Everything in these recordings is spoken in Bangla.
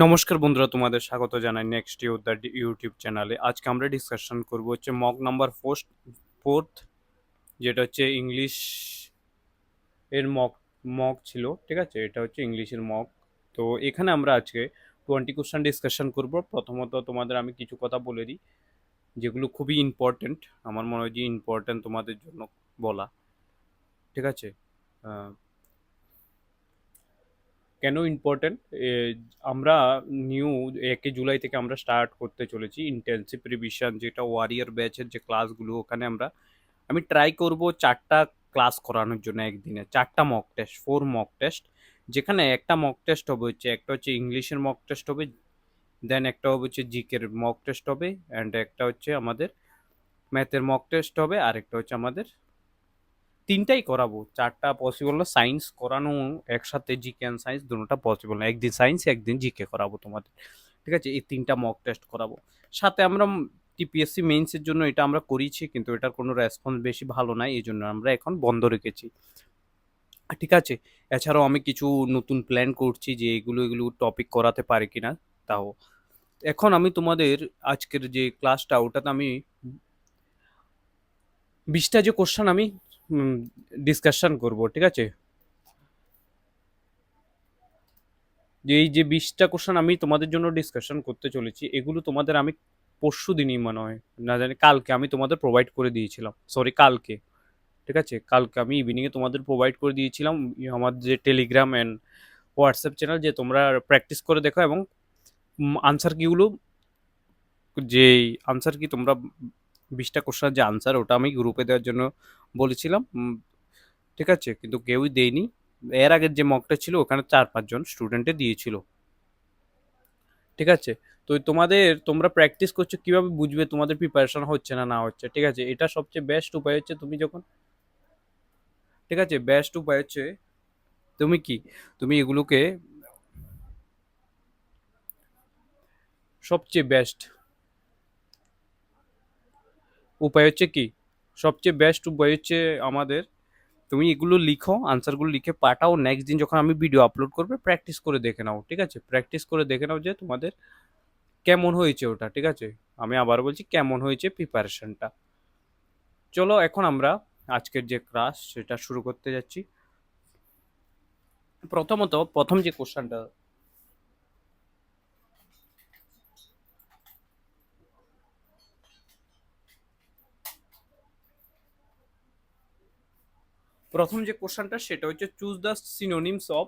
নমস্কার বন্ধুরা, তোমাদের স্বাগত জানাই নেক্সট ইউর ইউটিউব চ্যানেলে। আজকে আমরা ডিসকাশন করব হচ্ছে মক নাম্বার ফোর্থ, যেটা হচ্ছে ইংলিশ এর মক মক ছিল। ঠিক আছে, এটা হচ্ছে ইংলিশের মক। তো এখানে আমরা আজকে 20 কোশ্চেন ডিসকাশন করব। প্রথমত তোমাদের আমি কিছু কথা বলে দিই যেগুলো খুবই ইম্পর্টেন্ট, আমার মনে হয় যে ইম্পর্টেন্ট তোমাদের জন্য বলা। ঠিক আছে, আহ, কেন ইম্পর্টেন্ট? আমরা নিউ 1 জুলাই থেকে আমরা স্টার্ট করতে চলেছি ইন্টেন্সিভ রিভিশন, যেটা ওয়ারিয়ার ব্যাচের যে ক্লাসগুলো, ওখানে আমি ট্রাই করব 4টা ক্লাস করানোর জন্য একদিনে, 4টা মক টেস্ট, 4 মক টেস্ট। যেখানে একটা মক টেস্ট হবে হচ্ছে, একটা হচ্ছে ইংলিশের মক টেস্ট হবে, দেন একটা হবে হচ্ছে জিকের মক টেস্ট হবে, অ্যান্ড একটা হচ্ছে আমাদের ম্যাথের মক টেস্ট হবে, আর একটা হচ্ছে আমাদের, তিনটাই করাবো। 4টা পসিবল না, সায়েন্স করানো একসাথে, জিকে অ্যান্ড সায়েন্স দুটোটা পসিবল না। একদিন সায়েন্স, একদিন জিকে করাবো তোমাদের। ঠিক আছে, এই 3টা মক টেস্ট করাবো। সাথে আমরা টিপিএসসি মেইনসের জন্য এটা আমরা করিয়েছি, কিন্তু এটার কোনো রেসপন্স বেশি ভালো নাই, এই জন্য আমরা এখন বন্ধ রেখেছি। ঠিক আছে, এছাড়াও আমি কিছু নতুন প্ল্যান করছি যে এগুলো টপিক করাতে পারি কিনা। তাও এখন আমি তোমাদের আজকের যে ক্লাসটা, ওটাতে আমি 20টা যে কোশ্চেন আমি ডিসকাশন করব। ঠিক আছে, যে এই যে 20টা কোশ্চেন আমি তোমাদের জন্য ডিসকাশন করতে চলেছি, এগুলো তোমাদের আমি পরশু দিনই মনে হয়, না জানি কালকে আমি তোমাদের প্রোভাইড করে দিয়েছিলাম। সরি, কালকে। ঠিক আছে, কালকে আমি ইভিনিংয়ে তোমাদের প্রোভাইড করে দিয়েছিলাম আমার যে টেলিগ্রাম অ্যান্ড হোয়াটসঅ্যাপ চ্যানেল, যে তোমরা প্র্যাকটিস করে দেখো, এবং আনসার কিগুলো, যে আনসার কি তোমরা 20টা কোশ্চেন যে আনসার, ওটা আমি গ্রুপে দেওয়ার জন্য বলেছিলাম। ঠিক আছে, কিন্তু কেউই দেয়নি। এর আগের যে মকটা ছিল, ওখানে 4-5 জন স্টুডেন্টে দিয়েছিল। ঠিক আছে, তো তোমরা প্র্যাকটিস করছো, কিভাবে বুঝবে তোমাদের প্রিপারেশন হচ্ছে না না হচ্ছে? ঠিক আছে, এটা সবচেয়ে বেস্ট উপায় হচ্ছে তুমি যখন, ঠিক আছে, বেস্ট উপায় হচ্ছে তুমি কি, তুমি এগুলোকে, সবচেয়ে বেস্ট উপায় হচ্ছে কি, সবচেয়ে বেস্ট উপায় হচ্ছে আমাদের, তুমি এগুলো লিখো, আনসারগুলো লিখে পাঠাও। নেক্সট দিন যখন আমি ভিডিও আপলোড করবে, প্র্যাকটিস করে দেখে নাও। ঠিক আছে, প্র্যাকটিস করে দেখে নাও যে তোমাদের কেমন হয়েছে ওটা। ঠিক আছে, আমি আবার বলছি, কেমন হয়েছে প্রিপারেশনটা। চলো এখন আমরা আজকের যে ক্লাস সেটা শুরু করতে যাচ্ছি। প্রথমত প্রথম যে কোশ্চেনটা, প্রথম যে কোশ্চেনটা সেটা হচ্ছে চুজ দ্য সিনোনিমস অফ,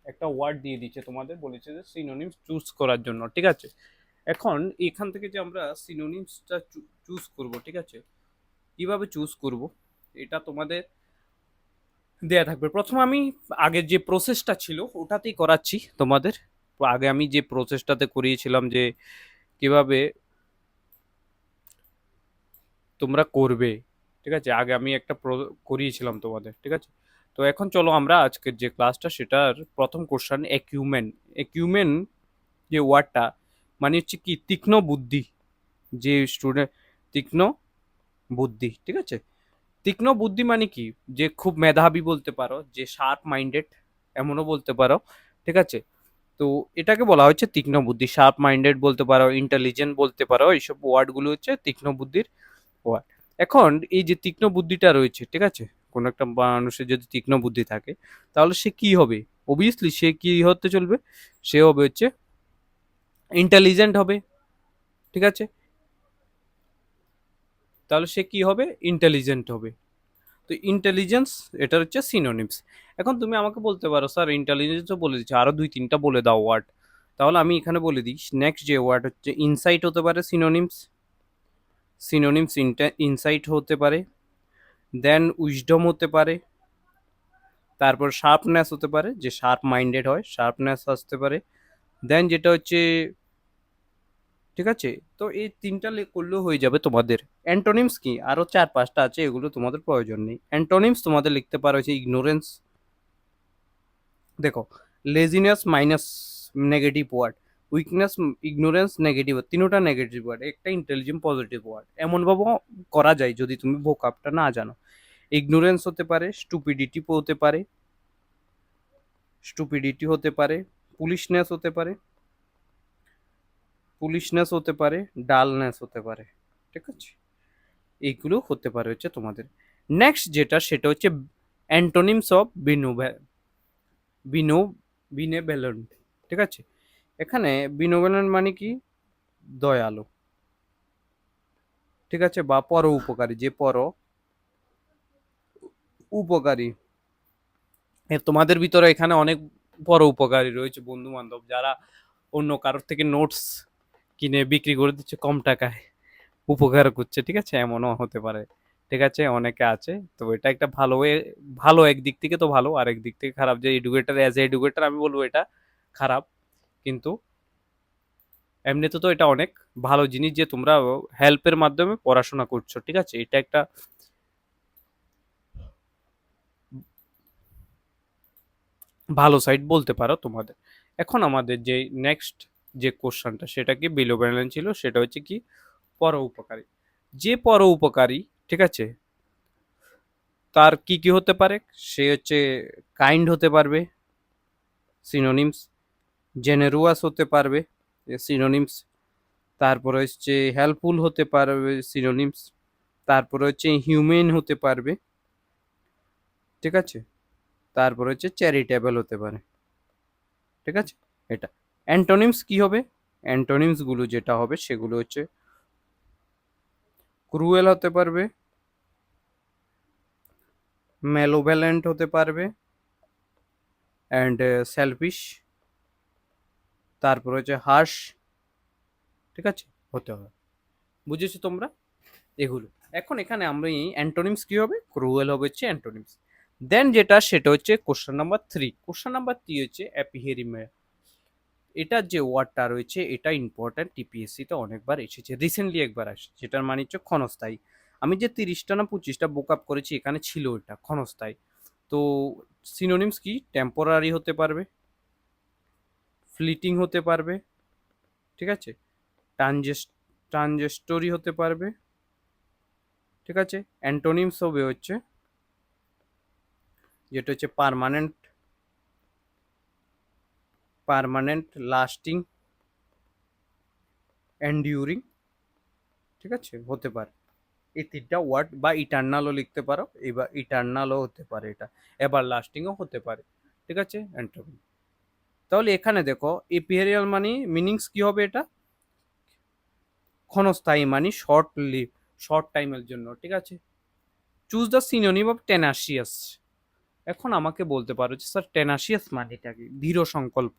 একটা ওয়ার্ড দিয়ে দিচ্ছে তোমাদের, বলেছে যে সিনোনিমস চুজ করার জন্য। ঠিক আছে, এখন এখান থেকে যে আমরা সিনোনিমসটা চুজ করব, ঠিক আছে, কিভাবে চুজ করব এটা তোমাদের দেয়া থাকবে। প্রথমে আমি আগের যে প্রসেসটা ছিল ওটাতেই করাচ্ছি তোমাদের। আগে আমি যে প্রসেসটাতে করিয়েছিলাম যে কিভাবে তোমরা করবে। ঠিক আছে, আগে আমি একটা করিয়েছিলাম তোমাদের। ঠিক আছে, তো এখন চলো আমরা আজকের যে ক্লাসটা সেটার প্রথম কোশ্চেন, একিউমেন। একিউমেন যে ওয়ার্ডটা মানে হচ্ছে কি, তীক্ষ্ণ বুদ্ধি। যে স্টুডেন্ট, তীক্ষ্ণ বুদ্ধি। ঠিক আছে, তীক্ষ্ণ বুদ্ধি মানে কি, যে খুব মেধাবী বলতে পারো, যে শার্প মাইন্ডেড এমনও বলতে পারো। ঠিক আছে, তো এটাকে বলা হচ্ছে তীক্ষ্ণ বুদ্ধি। শার্প মাইন্ডেড বলতে পারো, ইন্টেলিজেন্ট বলতে পারো, এইসব ওয়ার্ডগুলো হচ্ছে তীক্ষ্ণ বুদ্ধির ওয়ার্ড। এখন এই যে তীক্ষ্ণ বুদ্ধিটা রয়েছে, ঠিক আছে, কোনো একটা মানুষের যদি তীক্ষ্ণ বুদ্ধি থাকে, তাহলে সে কি হবে? অবভিয়াসলি সে কি হতে চলবে, সে হবে হচ্ছে ইন্টেলিজেন্ট হবে। ঠিক আছে, তাহলে সে কি হবে? ইন্টেলিজেন্ট হবে। তো ইন্টেলিজেন্স, এটা হচ্ছে সিনোনিমস। এখন তুমি আমাকে বলতে পারো, স্যার ইন্টেলিজেন্সও বলে দিচ্ছে, আরো 2-3টা বলে দাও ওয়ার্ড। তাহলে আমি এখানে বলে দিই, নেক্সট যে ওয়ার্ড হচ্ছে ইনসাইট হতে পারে, সিনোনিমস। সিনোনিমস ইনসাইট হতে পারে, দেন উইজডম হতে পারে, তারপর শার্পনেস হতে পারে, যে শার্প মাইন্ডেড হয়, শার্পনেস আসতে পারে। দেন যেটা হচ্ছে, ঠিক আছে, তো এই 3টা করলেও হয়ে যাবে তোমাদের। অ্যান্টোনিমস কি, আরো 4-5টা আছে, এগুলো তোমাদের প্রয়োজন নেই। অ্যান্টোনিমস তোমাদের লিখতে পারো হচ্ছে ইগনোরেন্স। দেখো, laziness minus negative word, weakness, ignorance negative, তিনোটা নেগেটিভ ওয়ার্ড, একটা ইন্টেলিজেন্ট পজিটিভ ওয়ার্ড। এমন ভাবে করা যায় যদি তুমি ভোকাবটা না জানো। ইগনোরেন্স হতে পারে, স্টুপিডিটি হতে পারে, স্টুপিডিটি হতে পারে, পুলিশনেস হতে পারে, ফুলিশনেস হতে পারে, ডালনেস হতে পারে, ঠিক আছে, এইগুলো হতে পারে হচ্ছে তোমাদের। নেক্সট যেটা সেটা হচ্ছে অ্যান্টোনিমস অফ বিনো বিনেভেলেন্ট, ঠিক আছে। এখানে বিনোভেলেন্ট মানে কি, দয়ালু, ঠিক আছে, বা পর উপকারী, যে পর উপকারী। তোমাদের ভিতরে এখানে অনেক পর উপকারী রয়েছে বন্ধু বান্ধব, যারা অন্য কারোর থেকে নোটস কিনে বিক্রি করে দিচ্ছে কম টাকায়, উপকার করছে, ঠিক আছে, এমনও হতে পারে, ঠিক আছে, অনেকে আছে। তো এটা একটা ভালো ভালো একদিক থেকে তো ভালো, আর একদিক থেকে খারাপ, যে এডুকেটর, অ্যাজ এ এডুকেটর আমি বলবো এটা খারাপ। কিন্তু এমনিতে তো এটা অনেক ভালো জিনিস যে তোমরা হেল্পের মাধ্যমে পড়াশোনা করছো, ঠিক আছে, এটা একটা ভালো সাইড বলতে পারো তোমাদের। এখন আমাদের যে নেক্সট যে কোশ্চেনটা সেটা কি বিলো ব্যালেন্স ছিল, সেটা হচ্ছে কি পর উপকারী। যে পর উপকারী, ঠিক আছে, তার কি কি হতে পারে, সে হচ্ছে কাইন্ড হতে পারবে, সিনোনিমস, জেনেরুয়াস হতে পারবে, সিনোনিমস, তারপরে হচ্ছে হেল্পফুল হতে পারবে, সিনোনিমস, তারপরে হচ্ছে হিউম্যান হতে পারবে, ঠিক আছে, তারপরে হচ্ছে চ্যারিটেবল হতে পারে, ঠিক আছে। এটা অ্যান্টোনিমস কি হবে, অ্যান্টোনিমস গুলো যেটা হবে সেগুলো হচ্ছে ক্রুয়েল হতে পারবে, ম্যালোভ্যালেন্ট হতে পারবে, অ্যান্ড সেলফিশ, তারপর হচ্ছে হার্শ, ঠিক আছে, হতে হবে। বুঝেছো তোমরা এগুলো? এখন এখানে আমরা এই অ্যান্টোনিমস কি হবে, ক্রুয়েল হবে হচ্ছে অ্যান্টোনিমস। দেন যেটা সেটা হচ্ছে কোশ্চেন নাম্বার 3। কোশ্চেন নাম্বার 3 হচ্ছে অ্যাপিহেরিমে। এটা যে ওয়ার্ডটা রয়েছে এটা ইম্পর্ট্যান্ট, টিপিএসসি তে অনেকবার এসেছে, রিসেন্টলি একবার আসে, যেটার মানে হচ্ছে ক্ষণস্থায়ী। আমি যে 30টা না 25টা বুক আপ করেছি এখানে ছিল এটা ক্ষণস্থায়ী। তো সিনোনিমস কি, টেম্পোরারি হতে পারবে, ফ্লিটিং হতে পারবে, ঠিক আছে, ট্রানজেস্ট ট্রানজেস্টরি হতে পারবে, ঠিক আছে। অ্যান্টোনিমস হবে হচ্ছে যেটা হচ্ছে পার্মানেন্ট, পার্মানেন্ট, লাস্টিং, এন্ডিউরিং, ঠিক আছে, হতে পারে। এই তিনটা ওয়ার্ড, বা ইটার্নালও লিখতে পারো, এবার ইটার্নালও হতে পারে, এটা এবার লাস্টিংও হতে পারে, ঠিক আছে, অ্যান্টোনিম। তাহলে এখানে দেখো এপিহেরিয়াল মানে মিনিংস কি হবে, এটা ক্ষণস্থায়ী মানে শর্ট লিভ, শর্ট টাইমের জন্য, ঠিক আছে। Choose the synonym of tenacious. এখন আমাকে বলতে পারো যে স্যার টেনাসিয়াস মানেটা কি, দৃঢ় সংকল্প,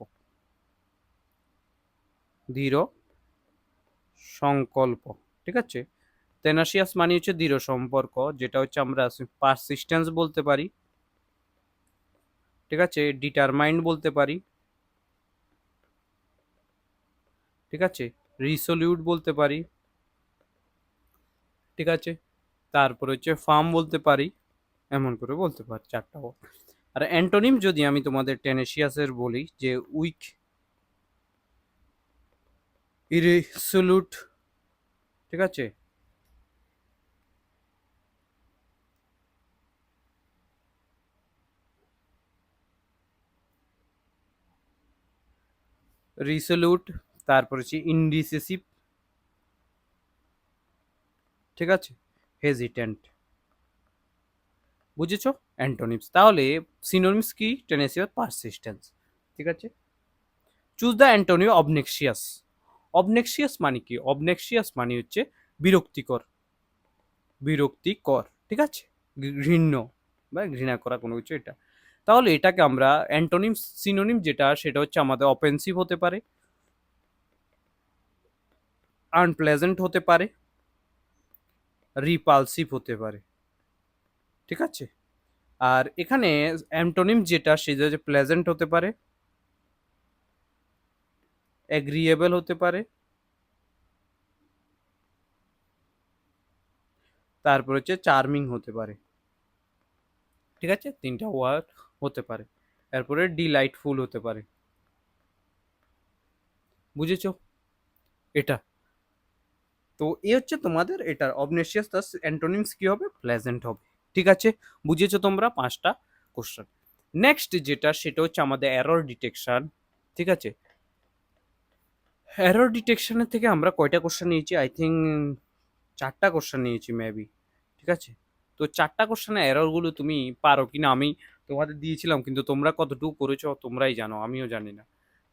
দৃঢ় সংকল্প, ঠিক আছে। টেনাসিয়াস মানে হচ্ছে দৃঢ় সম্পর্ক, যেটা হচ্ছে আমরা পারসিস্টেন্স বলতে পারি, ঠিক আছে, ডিটারমাইন্ড বলতে পারি, ঠিক আছে, রিসোলিউট বলতে পারি, ঠিক আছে, তারপর হচ্ছে ফার্ম বলতে পারি, এমন করে বলতে পারি চারটা word। আর অ্যান্টোনিম যদি আমি তোমাদের টেনেসিয়াসের বলি, যে উইক, ইরেসোলুট, ঠিক আছে, রিসোলুট, তারপর হচ্ছে ইনডিসিসিভ, ঠিক আছে, হেজিটেন্ট। বুঝেছো অ্যান্টোনিমস? তাহলে সিনোনিমস কি, টেনেসিয়াস, পারসিস্টেন্স, ঠিক আছে। Choose the antonym obnoxious. Obnoxious মানে কি, অবনেক্সিয়াস মানে হচ্ছে বিরক্তিকর, বিরক্তিকর, ঠিক আছে, ঘৃণ্য বা ঘৃণা করা কোনো কিছু, এটা। তাহলে এটাকে আমরা অ্যান্টোনিম, সিনোনিম যেটা সেটা হচ্ছে আমাদের অফেন্সিভ হতে পারে, আনপ্লেজেন্ট হতে পারে, রিপালসিভ হতে পারে, ঠিক আছে। আর এখানে অ্যান্টোনিম যেটা সেটা হচ্ছে প্লেজেন্ট হতে পারে, এগ্রিয়েবল হতে পারে, তারপর হচ্ছে চার্মিং হতে পারে, ঠিক আছে, তিনটা ওয়ার্ড হতে পারে। এরপরে ডিলাইটফুল হতে পারে। বুঝেছো এটা? তো এ হচ্ছে তোমাদের এটার অবনেশিয়াস, তার অ্যান্টোনিমস কি হবে, প্লেজেন্ট হবে, ঠিক আছে। বুঝেছো তোমরা পাঁচটা কোশ্চেন। নেক্সট যেটা সেটা হচ্ছে আমাদের এরর ডিটেকশন, ঠিক আছে। এরর ডিটেকশনের থেকে আমরা কয়টা কোশ্চেন নিয়েছি? আই থিঙ্ক 4টা কোশ্চেন নিয়েছি মেবি। ঠিক আছে? তো 4টা কোশ্চেনের এররগুলো তুমি পারো কিনা আমি তোমাদের দিয়েছিলাম, কিন্তু তোমরা কতটুকু করেছো তোমরাই জানো, আমিও জানি না।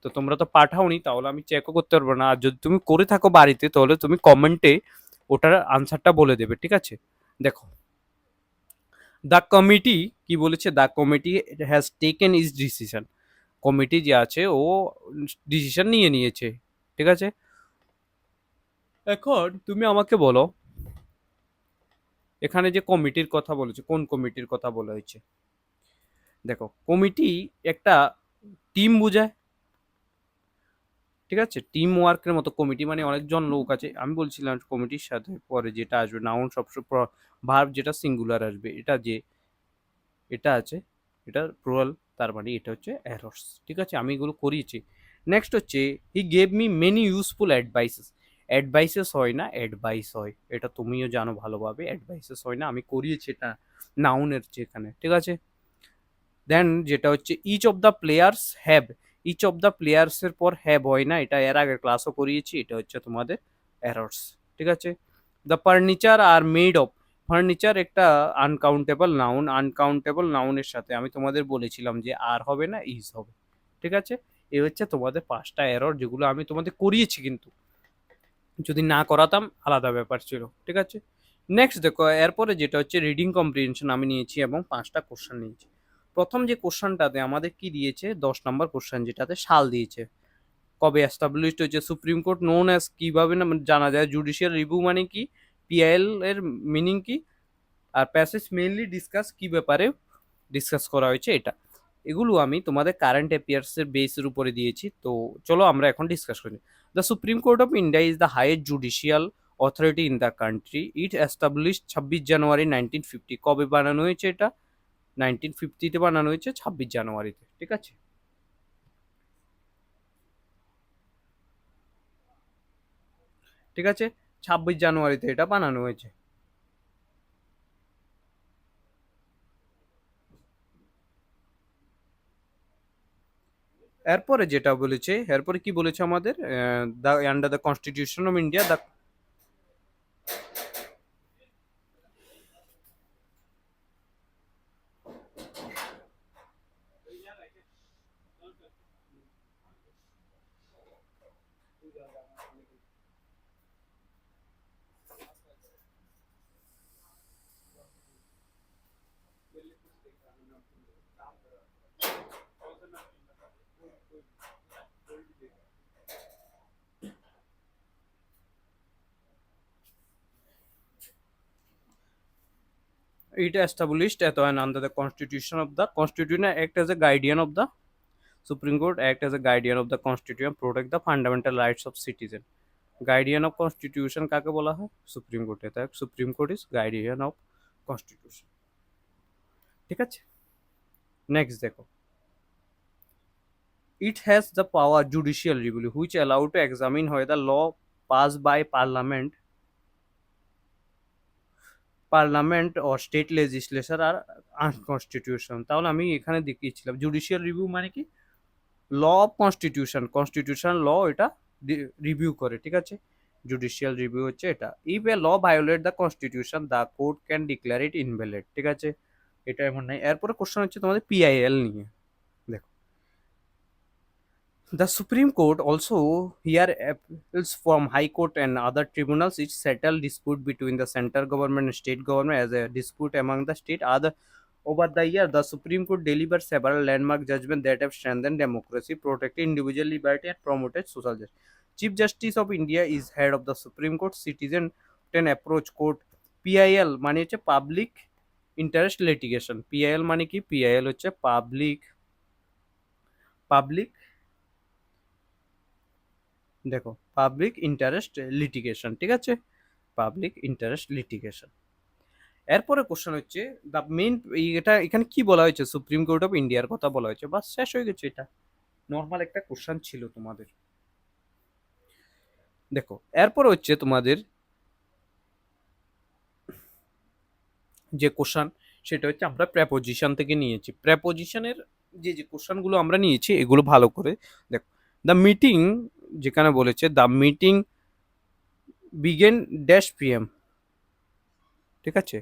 তো তোমরা তো পাঠাওনি, তাহলে আমি চেকও করতে পারবো না। আর যদি তুমি করে থাকো বাড়িতে, তাহলে তুমি কমেন্টে ওটার আনসারটা বলে দেবে। ঠিক আছে? দেখো, দ্য কমিটি কি বলেছে? The committee has taken is decision. Committee যে আছে ও ডিসিশন নিয়ে নিয়েছে। ঠিক আছে? এখন তুমি আমাকে বলো, এখানে যে কমিটির কথা বলেছে, কোন কমিটির কথা বলা হয়েছে? দেখো, কমিটি একটা টিম বোঝায়। ঠিক আছে? টিম ওয়ার্কের মতো কমিটি, মানে অনেকজন লোক আছে। আমি বলছিলাম কমিটির সাথে পরে যেটা আসবে নাউন সবসময়, ভার্ব যেটা সিঙ্গুলার আসবে, এটা যে এটা আছে, এটা প্লুরাল, তার মানে এটা হচ্ছে এরর্স। ঠিক আছে? আমি এগুলো করিয়েছি। নেক্সট হচ্ছে, he gave me many useful advises. Advises হয় না, অ্যাডভাইস হয়, এটা তুমিও জানো ভালোভাবে। অ্যাডভাইসেস হয় না, আমি করিয়েছি এটা নাউনের যেখানে। ঠিক আছে? দেন যেটা হচ্ছে each of the players have. Each of the players এর পর হ্যাভ হয় না, এটা এর আগের ক্লাসও করিয়েছি, এটা হচ্ছে তোমাদের এরর্স। ঠিক আছে? The furniture are made of. Furniture একটা আনকাউন্টেবল নাউন, আনকাউন্টেবল নাউনের সাথে আমি তোমাদের বলেছিলাম যে আর হবে না, ইজ হবে। ঠিক আছে? এই হচ্ছে তোমাদের 5টা এরর, যেগুলো আমি তোমাদের করিয়েছি, কিন্তু যদি না করাতাম আলাদা ব্যাপার ছিল। ঠিক আছে? নেক্সট দেখো, এরপরে যেটা হচ্ছে রিডিং কম্প্রিহেনশন আমি নিয়েছি এবং 5টা কোশ্চেন নিয়েছি। প্রথম যে কোশ্চেনটাতে আমাদের কি দিয়েছে, 10 নম্বর কোশ্চেন, যেটাতে সাল দিয়েছে। কবে এস্টাবলিশড হয়েছে সুপ্রিম কোর্ট, নোন অ্যাজ, কিভাবে না জানা যায়, জুডিশিয়াল রিভিউ মানে কি, পিআইএল এর মিনিং কি, আর প্যাসেজ মেইনলি ডিসকাস কি ব্যাপারে ডিসকাস করা হয়েছে, এটা। এগুলো আমি তোমাদের কারেন্ট অ্যাফেয়ার্সের বেসের উপরে দিয়েছি। তো চলো আমরা এখন ডিসকাস করি। The supreme court of India is the highest judicial authority in the country. It establish 26 জানুয়ারি 1950। কবে বানানো হয়েছে এটা? 1950-তে বানানো হয়েছে, 26 জানুয়ারিতে। ঠিক আছে? ঠিক আছে? 26 জানুয়ারিতে এটা বানানো হয়েছে। এরপরে যেটা বলেছে, এরপরে কি বলেছে আমাদের, the under the constitution of India, the it established at and under the constitution of the constitution act as a guardian of the Supreme Court act as a guardian of the constitution, protect the fundamental rights of citizen. Guardian of constitution কাকে বলা হয়? সুপ্রিম কোর্টে। তাই supreme court is guardian of constitution. ঠিক আছে? নেক্সট দেখো, it has the power judicial review which allow to examine whether law passed by parliament or state legislature are unconstitutional। তাহলে আমি এখানে দেখিয়েছিলাম জুডিশিয়াল রিভিউ মানে কি, law of constitution, constitution law এটা রিভিউ করে। ঠিক আছে? জুডিশিয়াল রিভিউ হচ্ছে এটা। If a law violate the constitution the court can declare it invalid. ঠিক আছে? এটা এমন নাই। এরপরে কোশ্চেন হচ্ছে তোমাদের পিআইএল নিয়ে। দেখো, the Supreme Court also hear appeals from High Court and other tribunals which settle dispute between the central government and state government as a dispute among the state. Other over the year, the Supreme Court delivered several landmark judgments that have strengthened democracy, protected individual liberty, and promoted social justice. Chief Justice of India is head of the Supreme Court. Citizen can approach court. PIL মানে হচ্ছে পাবলিক ইন্টারেস্ট লিটিগেশন। পিআইএল মানে কি? পিআইএল হচ্ছে পাবলিক দেখো, পাবলিক ইন্টারেস্ট লিটিগেশন। ঠিক আছে? Public interest litigation. এরপরে কোশ্চেন হচ্ছে দ্য মেইন, এটা এখানে কি বলা হয়েছে? সুপ্রিম কোর্ট অফ ইন্ডিয়ার কথা বলা হয়েছে, বাস শেষ হয়ে গেছে। এটা নর্মাল একটা কোশ্চেন ছিল তোমাদের। দেখো, এরপর হচ্ছে তোমাদের যে কোশ্চেন, সেটা হচ্ছে আমরা প্রেপোজিশন থেকে নিয়েছি। প্রেপোজিশনের যে যে কোশ্চেনগুলো আমরা নিয়েছি, এগুলো ভালো করে দেখো। দ্য মিটিং যেখানে বলেছে the meeting began dash PM, ঠিক আছে?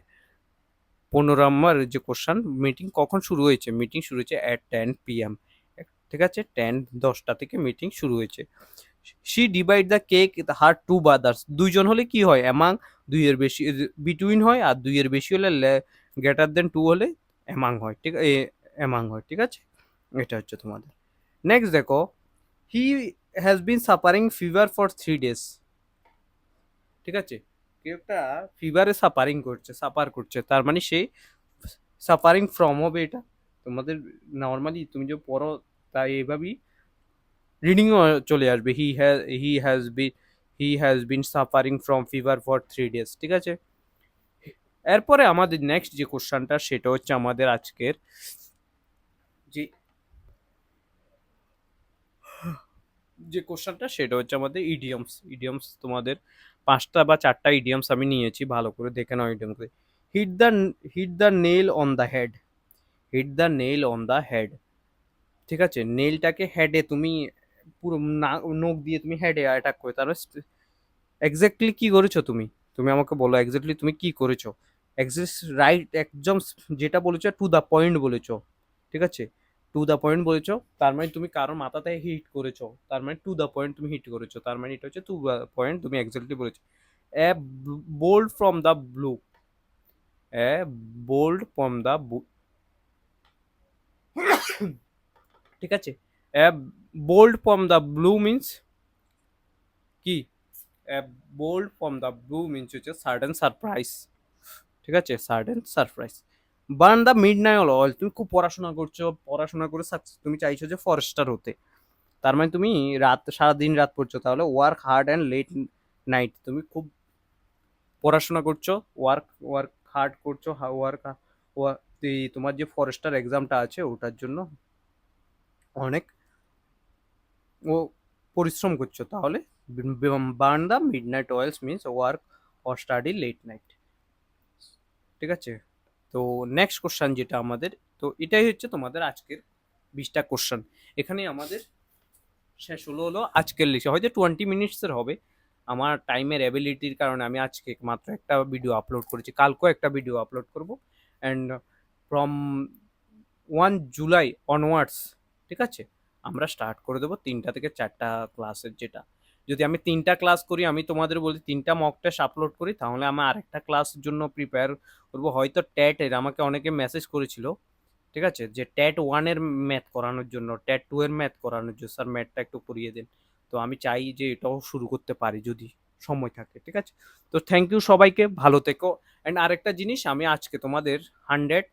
15 নম্বর যে কোশ্চান, মিটিং কখন শুরু হয়েছে? মিটিং শুরু হয়েছে অ্যাট 10 PM, ঠিক আছে? 10টা থেকে মিটিং শুরু হয়েছে। She divide the cake her two brothers, দুইজন হলে কি হয়? অ্যামাং, দুইয়ের বেশি বিটুইন হয়, আর দুইয়ের বেশি হলে গ্রেটার দেন টু হলে অ্যামাং হয়, ঠিক অ্যামাং হয়, ঠিক আছে? এটা হচ্ছে তোমাদের। নেক্সট দেখো, he has been suffering fever for 3 days, ঠিক আছে? কেউ একটা ফিভারে সাফার করছে, তার মানে সে সাফারিং ফ্রম হবে এটা। তোমাদের নর্মালি তুমি যে পড়ো তাই এইভাবেই রিডিংও চলে আসবে, he has been suffering from fever for 3 days, ঠিক আছে? এরপরে আমাদের নেক্সট যে কোশ্চানটা সেটা হচ্ছে আমাদের আজকের যে কোশ্চানটা সেটা হচ্ছে আমাদের ইডিয়মস তোমাদের 5টা বা 4টা ইডিয়মস আমি নিয়েছি, ভালো করে দেখে নাও idioms. Hit the hit the nail on the head, hit the nail on the head, ঠিক আছে? নেলটাকে হেডে তুমি পুরো নখ দিয়ে তুমি হেডে অ্যাটাক করে, তাহলে এক্স্যাক্টলি কি করেছো তুমি? তুমি আমাকে বলো এক্স্যাক্টলি তুমি কি করেছো? এক্সাক্ট রাইট, একদম যেটা বলেছো টু দা পয়েন্ট বলেছো, ঠিক আছে? টু দা পয়েন্ট বলেছো, তার মানে তুমি কারোর মাথাতে হিট করেছো, তার মানে টু দা পয়েন্ট তুমি হিট করেছো, তার মানে এটা হচ্ছে টু দা পয়েন্ট তুমি এক্স্যাক্টলি বলেছো। A bolt from the blue, a bolt from the, ঠিক আছে? A bolt from the blue means কি? A bolt from the blue means হচ্ছে সাডেন সারপ্রাইজ, ঠিক আছে? Sudden surprise. Burn the midnight oil, তুমি খুব পড়াশোনা করছো, পড়াশোনা করে তুমি চাইছো যে ফরেস্টার হতে, তার মানে তুমি সারাদিন রাত পড়ছো, তাহলে work hard and let night, তুমি খুব পড়াশোনা করছো, ওয়ার্ক ওয়ার্ক হার্ড করছো, ওয়ার্ক তোমার যে ফরেস্টার এক্সামটা আছে ওটার জন্য অনেক ও পরিশ্রম করছো, তাহলে burn the midnight oils means work or study late night, ঠিক আছে? তো নেক্সট কোশ্চান যেটা আমাদের, তো এটাই হচ্ছে তোমাদের আজকের 20টা কোশ্চান। এখানে আমাদের শেষ হলো আজকের লিস্ট, হয়তো 20 মিনিটসের হবে। আমার টাইমের অ্যাবিলিটির কারণে আমি আজকে মাত্র একটা ভিডিও আপলোড করেছি, কালকেও একটা ভিডিও আপলোড করব। অ্যান্ড ফ্রম 1 জুলাই অনওয়ার্ডস, ঠিক আছে, আমরা স্টার্ট করে দেবো 3টা থেকে 4টা ক্লাসের। যেটা যদি আমি 3টা ক্লাস করি, আমি তোমাদের বলি 3টা মক টেস্ট আপলোড করি, তাহলে আমি আরেকটা ক্লাসের জন্য প্রিপেয়ার করবো। হয়তো ট্যাটের আমাকে অনেকে মেসেজ করেছিল, ঠিক আছে, যে ট্যাট 1 এর ম্যাথ করানোর জন্য, ট্যাট 2 এর ম্যাথ করানোর জন্য স্যার ম্যাথটা একটু করিয়ে দেন। তো আমি চাই যে এটাও শুরু করতে পারি যদি সময় থাকে, ঠিক আছে? তো থ্যাংক ইউ সবাইকে, ভালো থেকো। অ্যান্ড আরেকটা জিনিস, আমি আজকে তোমাদের 100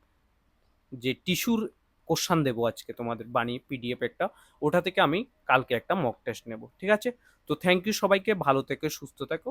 যে টিস্যুর কোশ্চান দেবো আজকে তোমাদের বানিয়ে পিডিএফ একটা, ওটা থেকে আমি কালকে একটা মক টেস্ট নেব, ঠিক আছে? তো থ্যাংক ইউ সবাইকে, ভালো থেকো, সুস্থ থেকো।